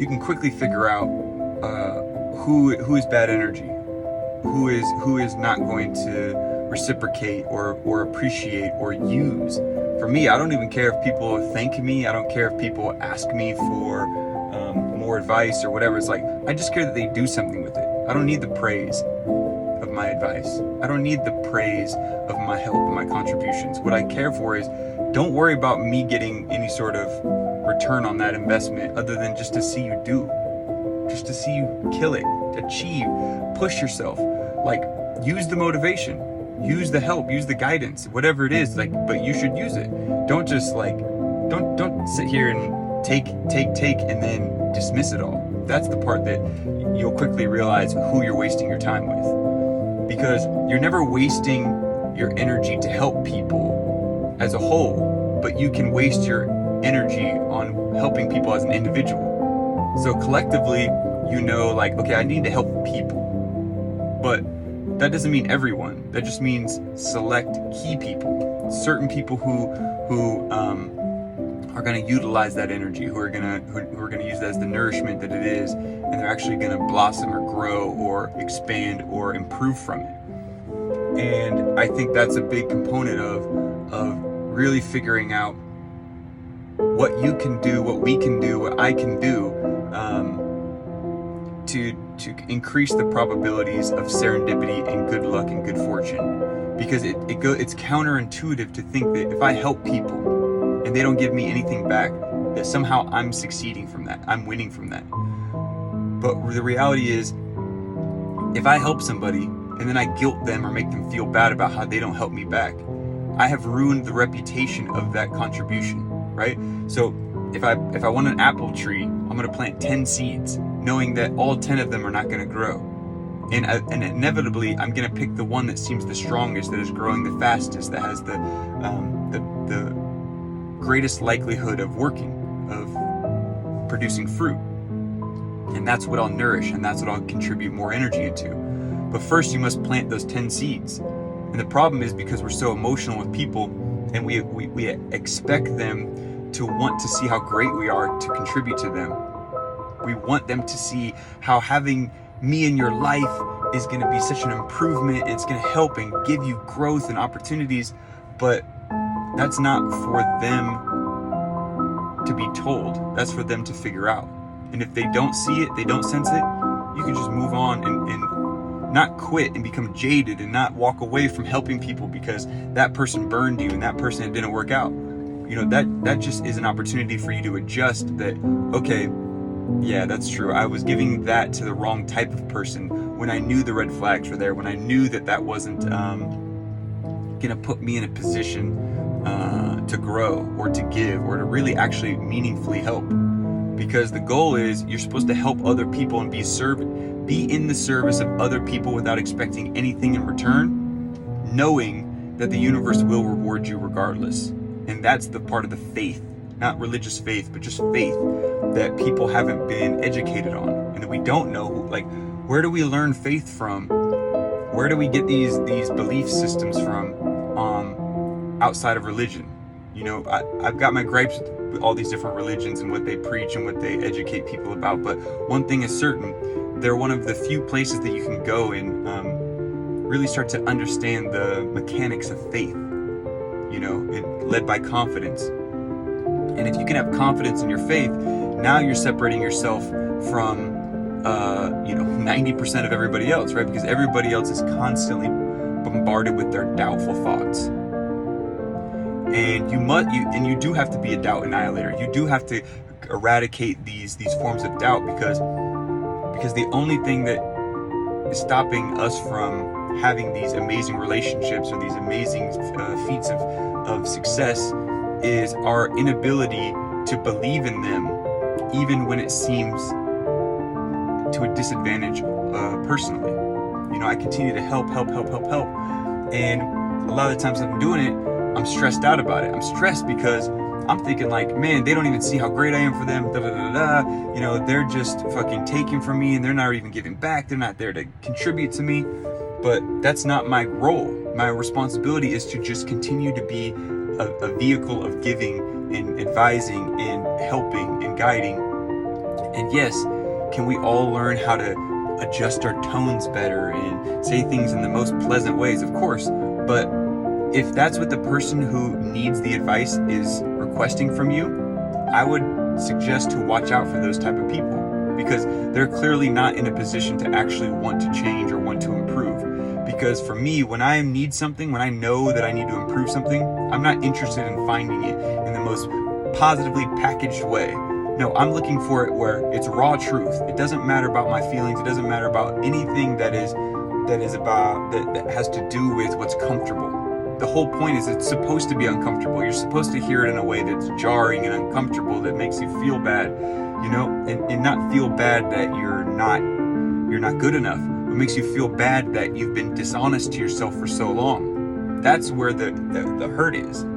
you can quickly figure out who is bad energy, who is not going to reciprocate or appreciate or use. For me, I don't even care if people thank me. I don't care if people ask me for more advice or whatever. It's like, I just care that they do something with it. I don't need the praise of my advice. I don't need the praise of my help and my contributions. What I care for is, don't worry about me getting any sort of return on that investment other than just to see you do, just to see you kill it, achieve, push yourself. Like, use the motivation, use the help, use the guidance, whatever it is, like, but you should use it. Don't just like, don't sit here and take and then dismiss it all. That's the part that you'll quickly realize who you're wasting your time with, because you're never wasting your energy to help people as a whole, but you can waste your energy on helping people as an individual. So collectively, you know, like, okay, I need to help people, but that doesn't mean everyone. That just means select key people, certain people who are going to utilize that energy, who are going to use that as the nourishment that it is, and they're actually going to blossom or grow or expand or improve from it. And I think that's a big component of really figuring out what you can do, what we can do, what I can do, to increase the probabilities of serendipity and good luck and good fortune. Because it's counterintuitive to think that if I help people and they don't give me anything back, that somehow I'm succeeding from that, I'm winning from that. But the reality is, if I help somebody and then I guilt them or make them feel bad about how they don't help me back, I have ruined the reputation of that contribution, right? So if I want an apple tree, I'm going to plant 10 seeds, knowing that all 10 of them are not going to grow. And inevitably, I'm going to pick the one that seems the strongest, that is growing the fastest, that has the greatest likelihood of working, of producing fruit. And that's what I'll nourish, and that's what I'll contribute more energy into. But first, you must plant those 10 seeds. And the problem is, because we're so emotional with people, and we expect them to want to see how great we are to contribute to them. We want them to see how having me in your life is going to be such an improvement. It's going to help and give you growth and opportunities. But that's not for them to be told. That's for them to figure out. And if they don't see it, they don't sense it, you can just move on and not quit and become jaded and not walk away from helping people because that person burned you and that person, it didn't work out. You know, that just is an opportunity for you to adjust that, okay, yeah, that's true. I was giving that to the wrong type of person when I knew the red flags were there, when I knew that wasn't gonna put me in a position to grow or to give or to really actually meaningfully help. Because the goal is, you're supposed to help other people and be in the service of other people without expecting anything in return, knowing that the universe will reward you regardless. And that's the part of the faith, not religious faith, but just faith that people haven't been educated on, and that we don't know. Like, where do we learn faith from? Where do we get these belief systems from outside of religion? You know, I've got my gripes with all these different religions and what they preach and what they educate people about, but one thing is certain: they're one of the few places that you can go and really start to understand the mechanics of faith, you know, led by confidence. And if you can have confidence in your faith, now you're separating yourself from 90% of everybody else, right? Because everybody else is constantly bombarded with their doubtful thoughts. And you do have to be a doubt annihilator. You do have to eradicate these forms of doubt, because the only thing that is stopping us from having these amazing relationships or these amazing feats of success is our inability to believe in them, even when it seems to a disadvantage personally. You know, I continue to help, and a lot of the times I'm doing it, I'm stressed out about it. I'm stressed because I'm thinking like, man, they don't even see how great I am for them, you know, they're just fucking taking from me and they're not even giving back. They're not there to contribute to me. But that's not my role. My responsibility is to just continue to be a vehicle of giving and advising and helping and guiding. And yes, can we all learn how to adjust our tones better and say things in the most pleasant ways? Of course. But if that's what the person who needs the advice is requesting from you, I would suggest to watch out for those type of people, because they're clearly not in a position to actually want to change or want to improve. Because for me, when I need something, when I know that I need to improve something, I'm not interested in finding it in the most positively packaged way. No, I'm looking for it where it's raw truth. It doesn't matter about my feelings. It doesn't matter about anything that has to do with what's comfortable. The whole point is it's supposed to be uncomfortable. You're supposed to hear it in a way that's jarring and uncomfortable, that makes you feel bad, and not feel bad that you're not good enough. It makes you feel bad that you've been dishonest to yourself for so long. That's where the hurt is.